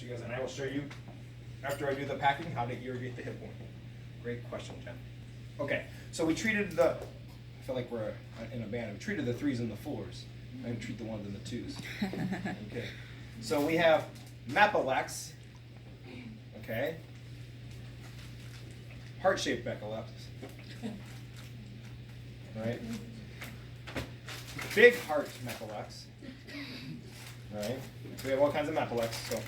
you guys, and I will show you after I do the packing how to irrigate the hip wound. Great question, Jen. Okay, so we treated the, I feel like we're in a band, we treated the 3s and the 4s. I didn't treat the 1s and the 2s. Okay, so we have Mapalex, okay, heart-shaped Mapalex, right? Big heart Mapalex, right? So we have all kinds of Mapalex, so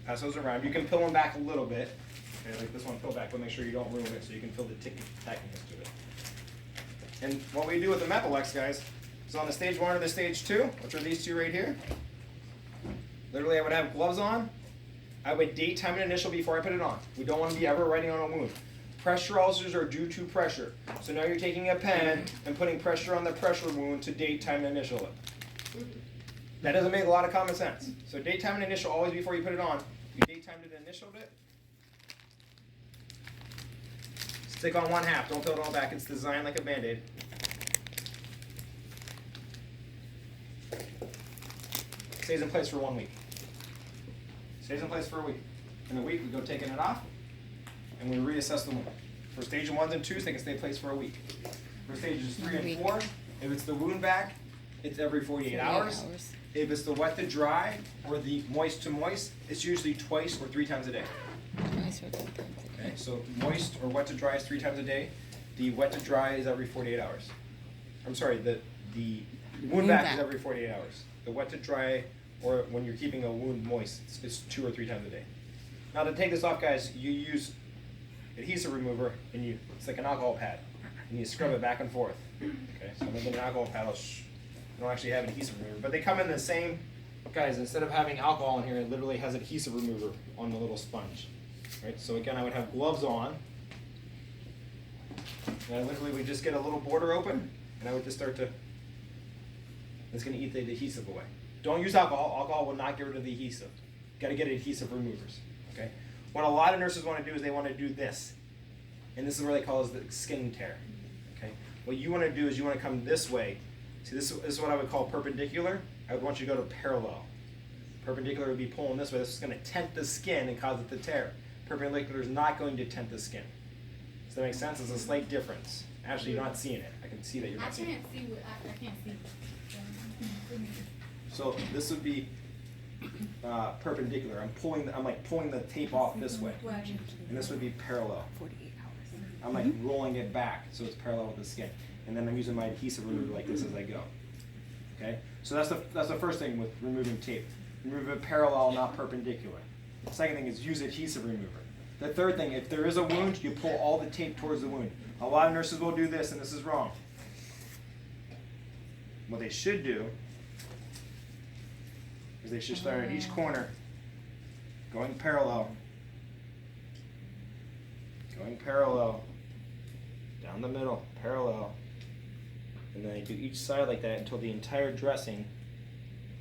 pass those around. You can peel them back a little bit, okay, like this one, peel back, but make sure you don't ruin it so you can feel the tackiness to it. And what we do with the Mapalex, guys, is on the stage 1 or the stage 2, which are these two right here, literally I would have gloves on. I would date time and initial before I put it on. We don't want to be ever writing on a wound. Pressure ulcers are due to pressure. So now you're taking a pen and putting pressure on the pressure wound to date time and initial it. That doesn't make a lot of common sense. So date time and initial always before you put it on. You date timed it and initialed it. Stick on 1/2. Don't peel it all back. It's designed like a Band-Aid. Stays in place for 1 week. Stays in place for a week. In a week, we go taking it off, and we reassess the wound. For stage 1s and 2s, they can stay in place for a week. For stages 3 and 4, if it's the wound vac, it's every 48 hours. If it's the wet to dry or the moist to moist, it's usually twice or 3 times a day. Okay, so moist or wet to dry is 3 times a day. The wet to dry is every 48 hours. I'm sorry, the wound vac is every 48 hours. The wet to dry, or when you're keeping a wound moist, it's 2 or 3 times a day. Now to take this off, guys, you use adhesive remover, and it's like an alcohol pad, and you scrub it back and forth. Okay, so I'm gonna get an alcohol pad. I don't actually have adhesive remover, but they come in the same, guys. Instead of having alcohol in here, it literally has adhesive remover on the little sponge. Right. So again, I would have gloves on, and I literally would just get a little border open, and I would just start to. It's going to eat the adhesive away. Don't use alcohol. Alcohol will not get rid of the adhesive. Got to get adhesive removers. Okay. What a lot of nurses want to do is they want to do this, and this is where they call it the skin tear. Okay. What you want to do is you want to come this way. See, this is what I would call perpendicular. I would want you to go to parallel. Perpendicular would be pulling this way. This is going to tent the skin and cause it to tear. Perpendicular is not going to tent the skin. Does that make sense? There's a slight difference. Actually, you're not seeing it. I can see that you're not seeing it. I can't see what I can't see. So this would be perpendicular. I'm like pulling the tape off this way, and this would be parallel. I'm like rolling it back so it's parallel with the skin, and then I'm using my adhesive remover like this as I go. Okay. So that's the first thing with removing tape. Remove it parallel, not perpendicular. The second thing is use adhesive remover. The third thing, if there is a wound, you pull all the tape towards the wound. A lot of nurses will do this, and this is wrong. What they should do is they should start at each corner, going parallel, down the middle, parallel, and then they do each side like that until the entire dressing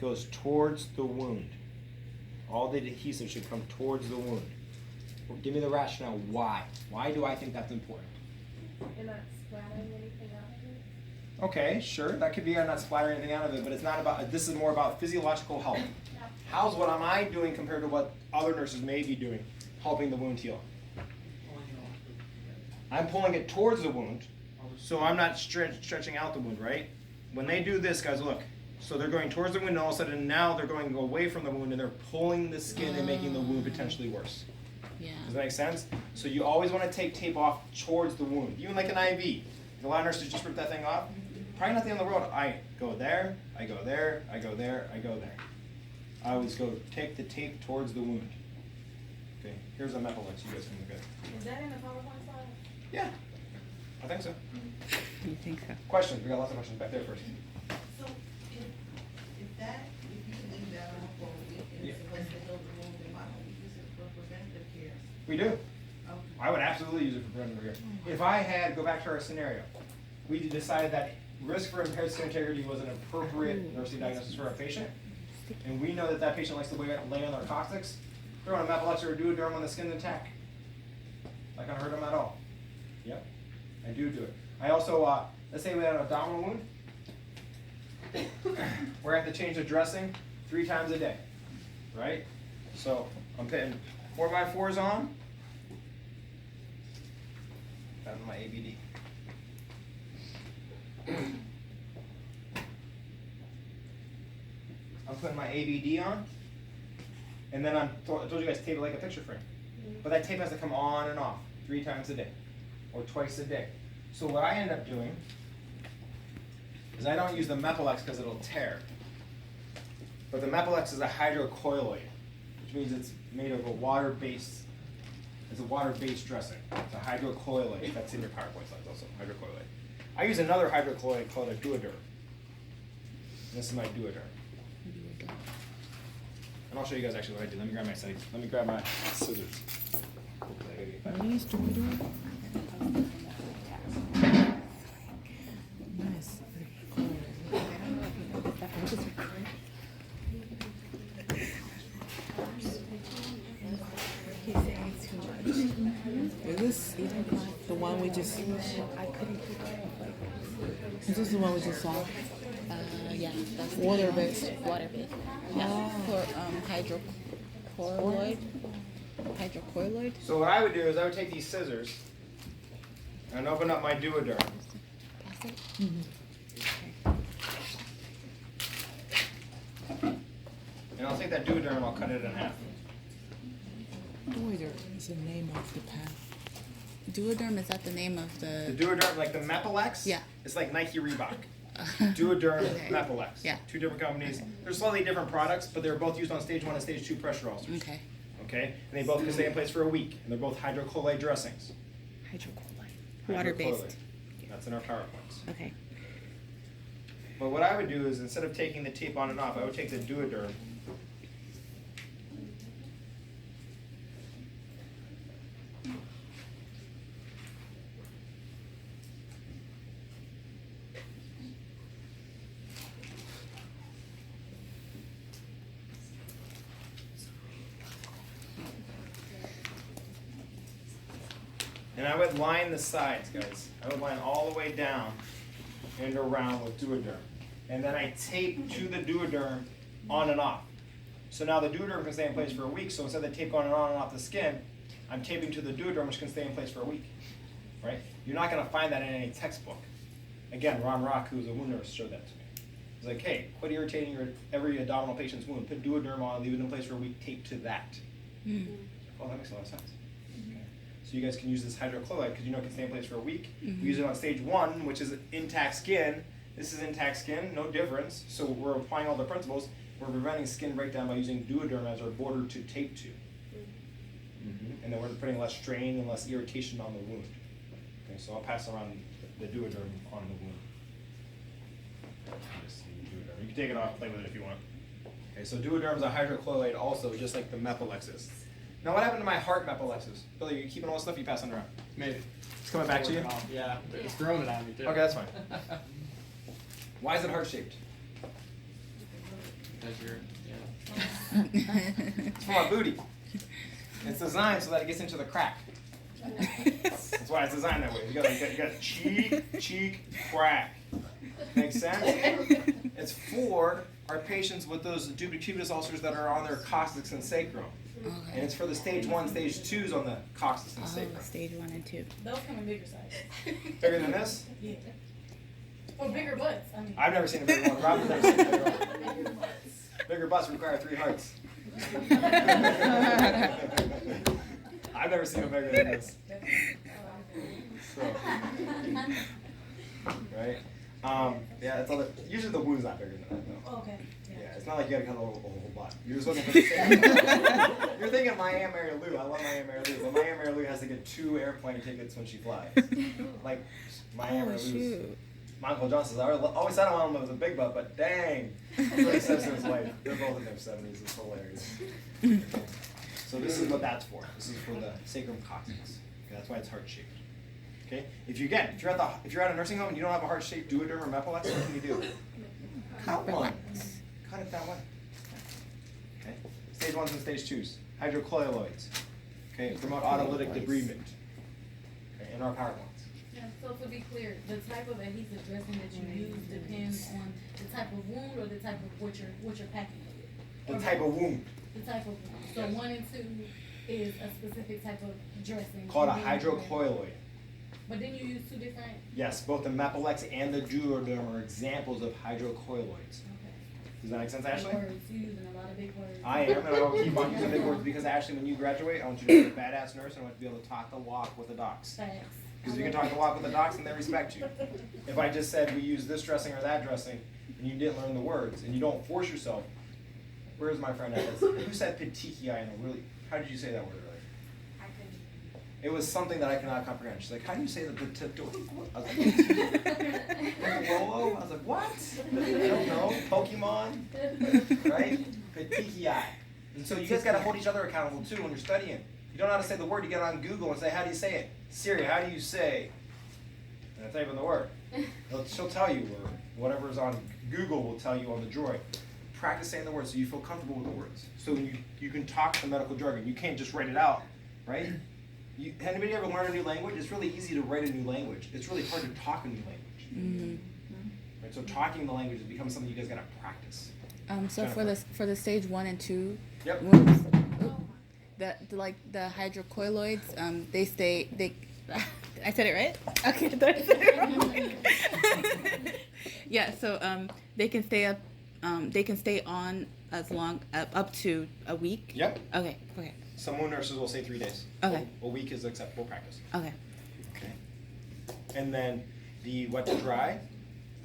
goes towards the wound. All the adhesive should come towards the wound. Well, give me the rationale why. Why do I think that's important? You're not splattering anything out of it? Okay, sure, that could be I'm not splattering anything out of it, but it's not about, this is more about physiological health. How's what am I doing compared to what other nurses may be doing, helping the wound heal? I'm pulling it towards the wound, so I'm not stretching out the wound, right? When they do this, guys, look. So they're going towards the wound, and all of a sudden now they're going away from the wound, and they're pulling the skin and making the wound potentially worse. Yeah. Does that make sense? So you always want to take tape off towards the wound, even like an IV. A lot of nurses just rip that thing off. Probably not the end of the world. I go there, I go there, I go there, I go there. I always go take the tape towards the wound. Okay, here's a Mapalex. You guys can look at it. Is that in the PowerPoint slide? Yeah, I think so. You think so? Questions? We got lots of questions back there first. So if you leave that on for a week and it's supposed to heal the wound, then why don't we use it for preventative care? We do. Okay. I would absolutely use it for preventative care. If I had, go back to our scenario, we decided that risk for impaired skin integrity was an appropriate nursing diagnosis for our patient, and we know that that patient likes to lay on their caustics, throw in a Mapalex or a Duoderm when the skin's intact. Not gonna hurt them at all. Yep, I do it. I also, let's say we had an abdominal wound, we're gonna have to change the dressing 3 times a day, right? So I'm putting 4x4s on. Got my ABD. I'm putting my ABD on, and then I told you guys to tape it like a picture frame. But that tape has to come on and off 3 times a day, or twice a day. So what I end up doing is I don't use the Mepilex because it'll tear. But the Mepilex is a hydrocolloid, which means it's made of a water-based, it's a water-based dressing. It's a hydrocolloid. That's in your PowerPoint slides also, hydrocolloid. I use another hydrocolloid called a duoderm. And this is my duoderm. And I'll show you guys actually what I did. Let me grab my sites. Let me grab my scissors. Nice, nice. Is this the one we just? Is this the one we just saw? Yeah, that's Water based. Water based. Yeah, for hydrocolloid. Hydrocolloid. So what I would do is I would take these scissors and open up my duoderm. Pass it. And I'll take that duoderm and I'll cut it in half. Duoderm is the name of the pen. Duoderm, is that the name of The the? duoderm, like the Mepilex, Yeah. it's like Nike Reebok. Duoderm, Okay. Mepilex. Yeah. 2 different companies. They're slightly different products, but they're both used on stage 1 and stage 2 pressure ulcers. Okay. Okay? And they both can stay in place for a week. And they're both hydrocolloid dressings. Hydrocolloid. Water based. Hydrocolloid. That's in our PowerPoints. Okay. But what I would do is instead of taking the tape on and off, I would take the duoderm. And I would line the sides, guys. I would line all the way down and around with duoderm. And then I tape to the duoderm on and off. So now the duoderm can stay in place for a week. So instead of the tape going on and off the skin, I'm taping to the duoderm, which can stay in place for a week. Right? You're not going to find that in any textbook. Again, Ron Rock, who's a wound nurse, showed that to me. He's like, hey, quit irritating every abdominal patient's wound. Put duoderm on, leave it in place for a week, tape to that. Oh, that makes a lot of sense. Okay. So you guys can use this hydrochloride because you know it can stay in place for a week. We use it on stage 1, which is intact skin. This is intact skin, no difference. So we're applying all the principles. We're preventing skin breakdown by using duoderm as our border to tape to. And then we're putting less strain and less irritation on the wound. Okay, so I'll pass around the duoderm on the wound. You can take it off, play with it if you want. Okay, so duoderm is a hydrochloride also, just like the Mepilex is. Now what happened to my heart Mepilexes? Billy, you keeping all the stuff you passing around? Made it. It's coming back to you? Yeah, it's throwing it on me too. Okay, that's fine. Why is it heart-shaped? Because you're, It's for my booty. It's designed so that it gets into the crack. That's why it's designed that way. You got cheek, crack. Makes sense? It's for our patients with those tuberculosis ulcers that are on their coccyx and sacrum. Okay. And it's for the stage 1, stage 2s on the coccyx and sacrum. Stage 1 and 2. Those come in bigger size. Bigger than this? Yeah. Or bigger butts. I mean. I've never seen a bigger one. Robin's never seen a bigger one. Bigger butts require 3 hearts. I've never seen a bigger than this. So, right? Yeah, it's all the, usually the wound's not bigger than that though. Okay. Yeah, it's not like you gotta cut a whole butt. You're just looking for the same. You're thinking my Aunt Mary Lou. I love my Aunt Mary Lou, but my Aunt Mary Lou has to get 2 airplane tickets when she flies. Like my Aunt Mary Lou's. My Uncle John says, I always said I want him with a big butt, but dang. That's what he says to his wife. They're both in their 70s. It's hilarious. Okay. So this is what that's for. This is for the sacrum coccyx. Okay, that's why it's heart-shaped. Okay? If you're at a nursing home and you don't have a heart-shaped duoderm or Mepilex, what can you do? Cut one. Cut it that way. Okay? Stage 1s and stage 2s. Hydrocolloids. Okay? Promote autolytic debridement. Okay? In our PowerPoints. Yeah, so to be clear, the type of adhesive dressing that you use depends on the type of wound or the type of what you're packing with. The type of wound. The type of one. So Yes. 1 and 2 is a specific type of dressing. Called a And then- hydrocolloid. But then you use 2 different. Yes, both the Mepilex and the Duoderm are examples of hydrocolloids. Okay. Does that make sense, Big Ashley? words. You're using a lot of big words. I am, and I'll keep on using big words because Ashley, when you graduate, I want you to be a badass nurse and I want you to be able to talk the walk with the docs. Facts. Because you can talk the walk with the docs and they respect you. If I just said we use this dressing or that dressing, and you didn't learn the words, and you don't force yourself, where's my friend at? Who said petechiae in a really, how did you say that word earlier? It was something that I cannot comprehend. She's like, how do you say the I was like, Rolo? I was like, what? I don't know. Pokemon? Right? Petechiae. And so you guys gotta hold each other accountable too when you're studying. You don't know how to say the word, you get on Google and say, how do you say it? Siri, how do you say? And I type in the word. She'll tell you, or whatever's on Google will tell you on the droid. Practice saying the words so you feel comfortable with the words. So when you can talk the medical jargon. You can't just write it out, right? Anybody ever learn a new language? It's really easy to write a new language. It's really hard to talk a new language. Right? So talking the language has become something you guys gotta practice. So for the stage 1 and 2, Yep. the hydrocolloids, they stay. I said it right? Okay, I thought I said it wrong. Yeah, so they can stay up. They can stay on as long up to a week. Yep. Okay. Some wound nurses will say 3 days. Okay. A week is acceptable practice. Okay. Okay. And then the wet to dry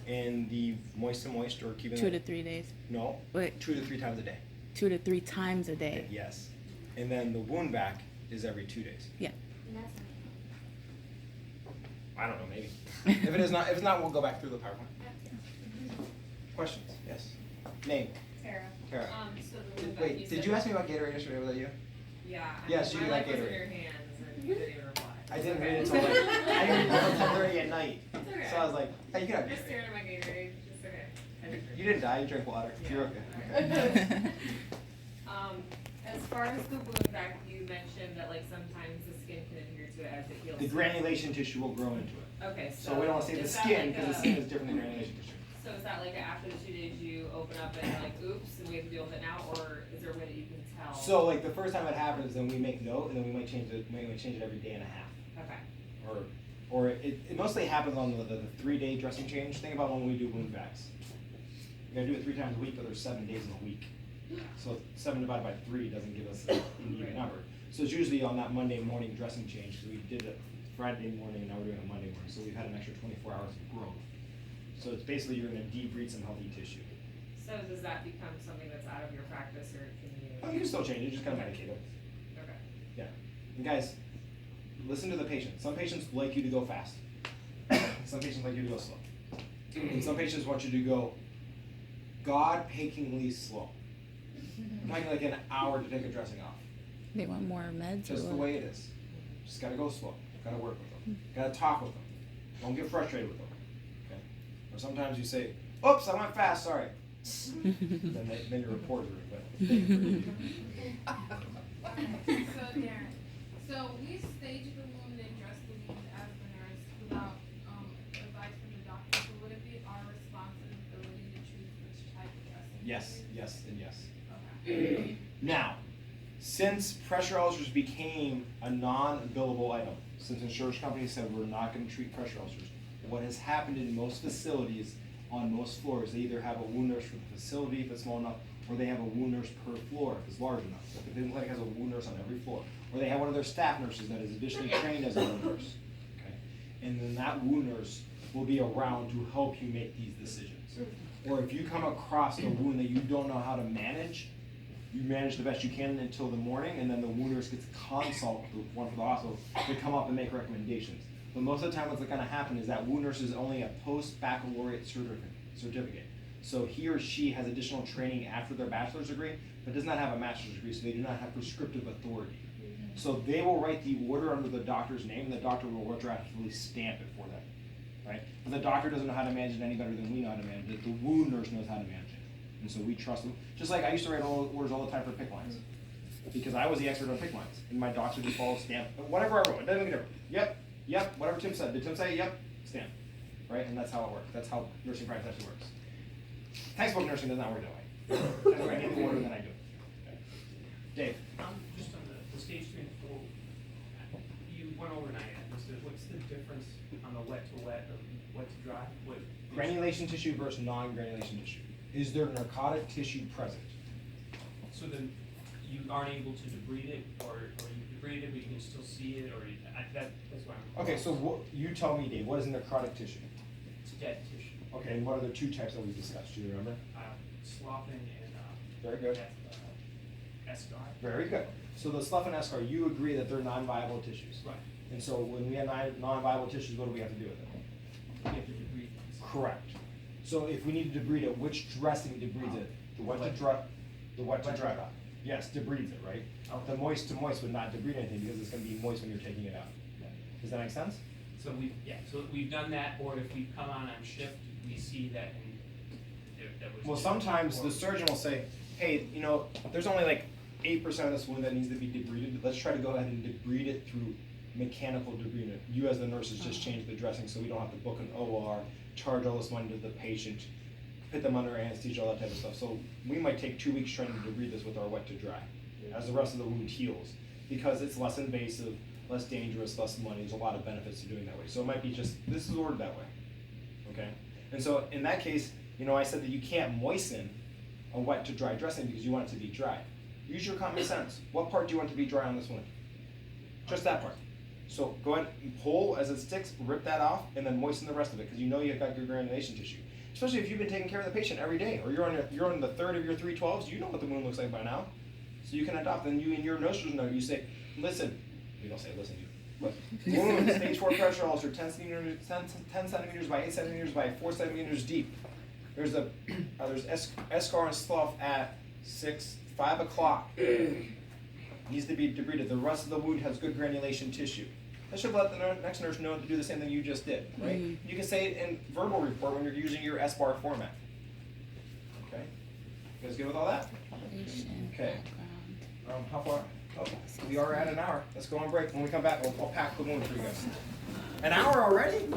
and the moist to moist, or keeping 2 to 3 days. No. Wait. 2 to 3 times a day. 2 to 3 times a day. Yes. And then the wound vac is every 2 days. Yeah. I don't know, maybe. If it's not, we'll go back through the PowerPoint. Questions? Yes. Name. Tara. Tara. So the wound vac, Wait, did you ask me about Gatorade yesterday? Was that you? Yeah. Yes, you my like life was in Gatorade. your hands and you didn't even reply. I didn't read it until like, I didn't read it until 10:30 at night. It's okay. So I was like, hey, you can have I'm just Gatorade. staring at my Gatorade. It's okay. I didn't You didn't die, you drank water. Yeah. You're okay. As far as the wound vac, you mentioned that like sometimes the skin can adhere to it as it heals. The granulation tissue will grow into it. Okay, So we don't want to say the is that skin like because the skin is different than granulation tissue. So is that like after the 2 days you open up and like, oops, and we have to deal with it now, or is there a way that you can tell? So like the first time it happens, then we make note, and then we might change it. We might change it every day and a half. Okay. Or it mostly happens on the 3-day dressing change. Think about when we do wound vacs. You gotta do it 3 times a week, but there's 7 days in a week. So 7 divided by 3 doesn't give us an even number. So it's usually on that Monday morning dressing change, because we did it Friday morning and now we're doing it Monday morning. So we've had an extra 24 hours of growth. So it's basically you're gonna debride some healthy tissue. So does that become something that's out of your practice, or can you? Oh, you can still change it, just gotta medicate it. Okay. Yeah. And guys, listen to the patient. Some patients like you to go fast. Some patients like you to go slow. And some patients want you to go God-pakingly slow. I'm talking like an hour to take a dressing off. They want more meds. Just or the what? way it is. Just gotta go slow. Gotta work with them. Gotta talk with them. Don't get frustrated with them. Okay? Or sometimes you say, oops, I went fast, sorry. then your report is So Darren, so we stage the wound and dress the wound as the nurse without advice from the doctor. So would it be our responsibility to choose which type of dressing? to Yes, use? yes, and yes. Okay. Now, since pressure ulcers became a non-billable item, since insurance companies said we're not going to treat pressure ulcers, what has happened in most facilities on most floors, they either have a wound nurse for the facility if it's small enough, or they have a wound nurse per floor if it's large enough. So if the clinic has a wound nurse on every floor, or they have one of their staff nurses that is additionally trained as a wound nurse. Okay? And then that wound nurse will be around to help you make these decisions. Or if you come across a wound that you don't know how to manage, you manage the best you can until the morning, and then the wound nurse gets a consult, the one for the hospital, to come up and make recommendations. But most of the time what's going to happen is that wound nurse is only a post-baccalaureate certificate. So he or she has additional training after their bachelor's degree, but does not have a master's degree, so they do not have prescriptive authority. So they will write the order under the doctor's name, and the doctor will retroactively stamp it for them, right? But the doctor doesn't know how to manage it any better than we know how to manage it. The wound nurse knows how to manage it. And so we trust them. Just like I used to write orders all the time for PICC lines, because I was the expert on PICC lines, and my docs would just follow stamp. Whatever I wrote, it doesn't make a difference. Yep, whatever Tim said. Did Tim say yep? Stamp. Right? And that's how it works. That's how nursing practice actually works. Textbook nursing does not work that way. Textbook, I need the order, then I do it. Okay. Dave. Just on the stage 3 and 4, you went over and I understood, what's the difference on the wet to wet or wet to dry? What? Granulation tissue versus non-granulation tissue. Is there narcotic tissue present? So then you aren't able to debride it, or you debride it, but you can still see it, or that's why I'm. Okay, so what, you tell me, Dave, what is necrotic tissue? It's dead tissue. Okay, and what are the two types that we discussed? Do you remember? Sloughing and Very good. eschar. Very good. So the slough and eschar, you agree that they're non-viable tissues? Right. And so when we have non-viable tissues, what do we have to do with it? You have to debride things. Correct. So if we need to debride it, which dressing debrides it? The wet to dry. The wet to dry. Yes, debrides it, right? Okay. The moist to moist would not debride anything because it's going to be moist when you're taking it out. Does that make sense? So we've done that, or if we come on shift, we see that and that was. Well, sometimes the surgeon will say, hey, you know, there's only like 8% of this wound that needs to be debrided. Let's try to go ahead and debride it through mechanical debridement. You as the nurses just change the dressing so we don't have to book an OR, charge all this money to the patient, put them under anesthesia, all that type of stuff. So we might take 2 weeks trying to debride this with our wet to dry as the rest of the wound heals, because it's less invasive, less dangerous, less money. There's a lot of benefits to doing that way. So it might be just, this is ordered that way, okay? And so in that case, you know, I said that you can't moisten a wet to dry dressing because you want it to be dry. Use your common sense. What part do you want to be dry on this wound? Just that part. So go ahead and pull as it sticks, rip that off, and then moisten the rest of it because you know you've got good granulation tissue. Especially if you've been taking care of the patient every day, or you're on the third of your 312s, you know what the wound looks like by now. So you can adopt, and you in your nurse's note, you say, listen, you don't say listen, but wound, stage 4 pressure ulcer, 10 centimeters by 8 centimeters by 4 centimeters deep. There's eschar and slough at 5 o'clock. Needs to be debrided. The rest of the wound has good granulation tissue. That should let the next nurse know to do the same thing you just did, right? Mm-hmm. You can say it in verbal report when you're using your SBAR format. Okay? You guys good with all that? Okay. How far? Oh, we are at an hour. Let's go on break. When we come back, I'll pack the wound for you guys. An hour already?